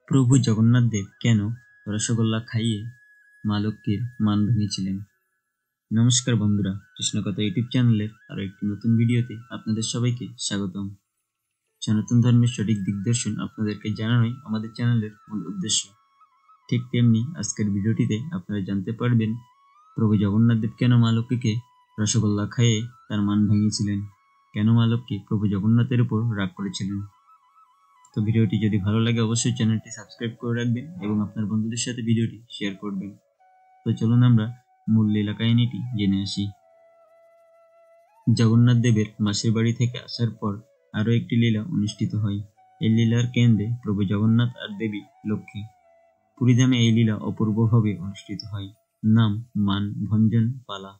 প্রভু জগন্নাথ দেব কেন রসগোল্লা খাইয়ে মা লক্ষ্মীর মান ভেঙেছিলেন? নমস্কার বন্ধুরা, কৃষ্ণকথা ইউটিউব চ্যানেলের আরো একটি নতুন ভিডিওতে আপনাদের সবাইকে স্বাগতম। সনাতন ধর্মের সঠিক দিগদর্শন আপনাদেরকে জানানোই আমাদের চ্যানেলের মূল উদ্দেশ্য। ঠিক তেমনি আজকের ভিডিওটিতে আপনারা জানতে পারবেন প্রভু জগন্নাথ দেব কেন মা লক্ষ্মীকে রসগোল্লা খাইয়ে তার মান ভেঙেছিলেন, কেন মা লক্ষ্মী প্রভু জগন্নাথের উপর রাগ করেছিলেন। তো ভিডিওটি যদি ভালো লাগে অবশ্যই চ্যানেলটি সাবস্ক্রাইব করে রাখবেন এবং আপনার বন্ধুদের সাথে ভিডিওটি শেয়ার করবেন। তো চলুন আমরা মূল লীলা কাহিনীটি জেনে আসি। জগন্নাথ দেবের মাসির বাড়ি থেকে আসার পর আরও একটি লীলা অনুষ্ঠিত হয়। এই লীলার কেন্দ্রে প্রভু জগন্নাথ আর দেবী লক্ষ্মী। পুরীধামে এই লীলা অপূর্বভাবে অনুষ্ঠিত হয়। নাম মান ভঞ্জন পালা।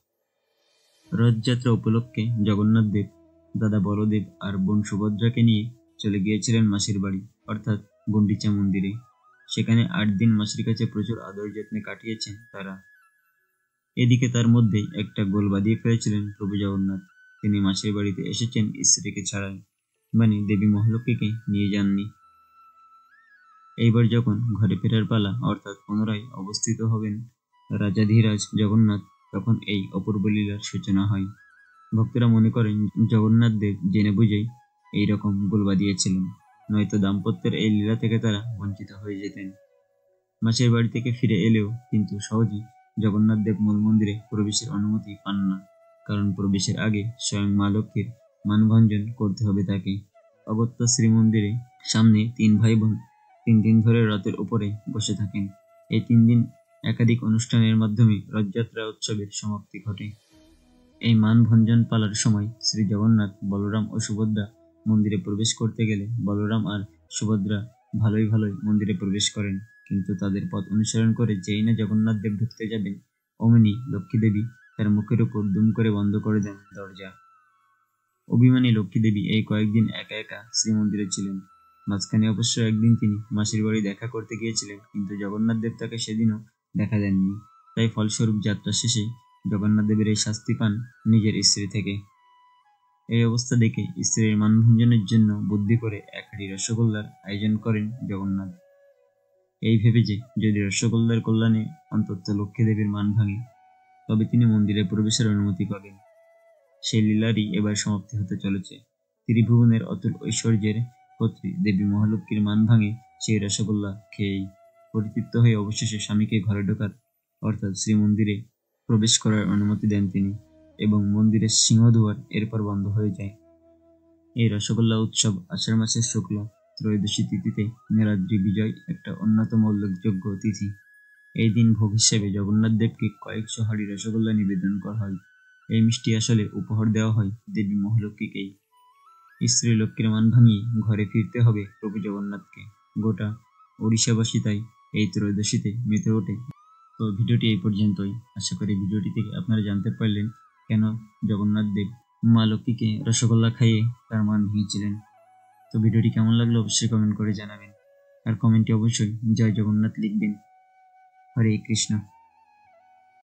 রথযাত্রা উপলক্ষে জগন্নাথ দেব দাদা বলদেব আর বোন সুভদ্রাকে নিয়ে চলে গিয়েছিলেন মাসির বাড়ি, অর্থাৎ গুন্ডিচা মন্দিরে। সেখানে 8 দিন মাসির কাছে প্রচুর আদর যত্নে কাটিয়েছেন তারা। এদিকে তার মধ্যেই একটা গোল বাঁধিয়ে ফেলেছিলেন প্রভু জগন্নাথ। তিনি মাসির বাড়িতে এসেছেন স্ত্রীকে ছাড়াই, মানে দেবী মহালক্ষ্মীকে নিয়ে যাননি। এইবার যখন ঘরে ফেরার পালা, অর্থাৎ পুনরায় অবস্থিত হবেন রাজাধিরাজ জগন্নাথ, তখন এই অপূর্ব লীলার সূচনা হয়। ভক্তরা মনে করেন জগন্নাথ দেব জেনে বুঝেই এইরকম গোল বাঁধিয়েছিলেন, নয়তো দাম্পত্যের এই লীলা থেকে তারা বঞ্চিত হয়ে যেতেন। মাসির বাড়ি থেকে ফিরে এলেও কিন্তু সহজেই জগন্নাথ দেব মূল মন্দিরে প্রবেশের অনুমতি পান না, কারণ প্রবেশের আগে স্বয়ং মা লক্ষ্মীর মানভঞ্জন করতে হবে তাকে। অগত্যা শ্রীমন্দিরে সামনে 3 ভাই বোন 3 দিন ধরে রথের উপরে বসে থাকেন। এই 3 দিন একাধিক অনুষ্ঠানের মাধ্যমে রথযাত্রা উৎসবের সমাপ্তি ঘটে। এই মানভঞ্জন পালার সময় শ্রী জগন্নাথ, বলরাম ও সুভদ্রা মন্দিরে প্রবেশ করতে গেলে বলরাম আর সুভদ্রা ভালোই মন্দিরে প্রবেশ করেন, কিন্তু তাদের পথ অনুসরণ করে যেই না জগন্নাথ দেব ঢুকতে যাবেন, অমনি লক্ষ্মী দেবী তার মুখের উপর দুম করে বন্ধ করে দেন দরজা। অভিমানী লক্ষ্মী দেবী এই কয়েকদিন একা একা শ্রীমন্দিরে ছিলেন। মাঝখানে অবশ্য একদিন তিনি মাসির বাড়ি দেখা করতে গিয়েছিলেন, কিন্তু জগন্নাথ দেব তাকে সেদিনও দেখা দেননি। তাই ফলস্বরূপ যাত্রা শেষে জগন্নাথ দেবের এই শাস্তি পান নিজের স্ত্রী থেকে। এই অবস্থা দেখে স্ত্রীর মানভঞ্জনের জন্য বুদ্ধি করে 1 হাঁড়ি রসগোল্লার আয়োজন করেন জগন্নাথ, এই ভেবে যে যদি রসগোল্লার কল্যাণে অন্তত লক্ষ্মী দেবীর মান ভাঙে, তবে তিনি মন্দিরে প্রবেশের অনুমতি পাবেন। সেই লীলারই এবার সমাপ্তি হতে চলেছে। ত্রিভুবনের অতুল ঐশ্বর্যের কর্ত্রী দেবী মহালক্ষ্মীর মান ভাঙে সেই রসগোল্লা খেয়েই। পরিতৃপ্ত হয়ে অবশেষে স্বামীকে ঘরে ঢোকার, অর্থাৎ শ্রীমন্দিরে প্রবেশ করার অনুমতি দেন তিনি, এবং মন্দিরের সিংহদুয়ার এরপর বন্ধ হয়ে যায়। এই রসগোল্লা উৎসব আষাঢ় মাসের শুক্ল ত্রয়োদশী তিথিতে নীলাদ্রি বিজয় একটা অন্যতম উল্লেখযোগ্য তিথি। এই দিন ভোগ হিসেবে জগন্নাথ দেবকে কয়েকশো হাঁড়ি রসগোল্লা নিবেদন করা হয়। এই মিষ্টি আসলে উপহার দেওয়া হয় দেবী মহালক্ষ্মীকেই। স্ত্রী লক্ষ্মীর মান ভাঙিয়ে ঘরে ফিরতে হবে প্রভু জগন্নাথকে। গোটা ওড়িশাবাসী তাই এই ত্রয়োদশীতে মেতে ওঠে। তো ভিডিওটি এই পর্যন্তই। আশা করি ভিডিওটি থেকে আপনারা জানতে পারলেন কেন জগন্নাথ দেব মা লক্ষ্মীকে রসগোল্লা খাইয়ে তার মান ভেঙেছিলেন। তো ভিডিওটি কেমন লাগলো অবশ্যই কমেন্ট করে জানাবেন, আর কমেন্টে অবশ্যই জয় জগন্নাথ লিখবেন। হরে কৃষ্ণ।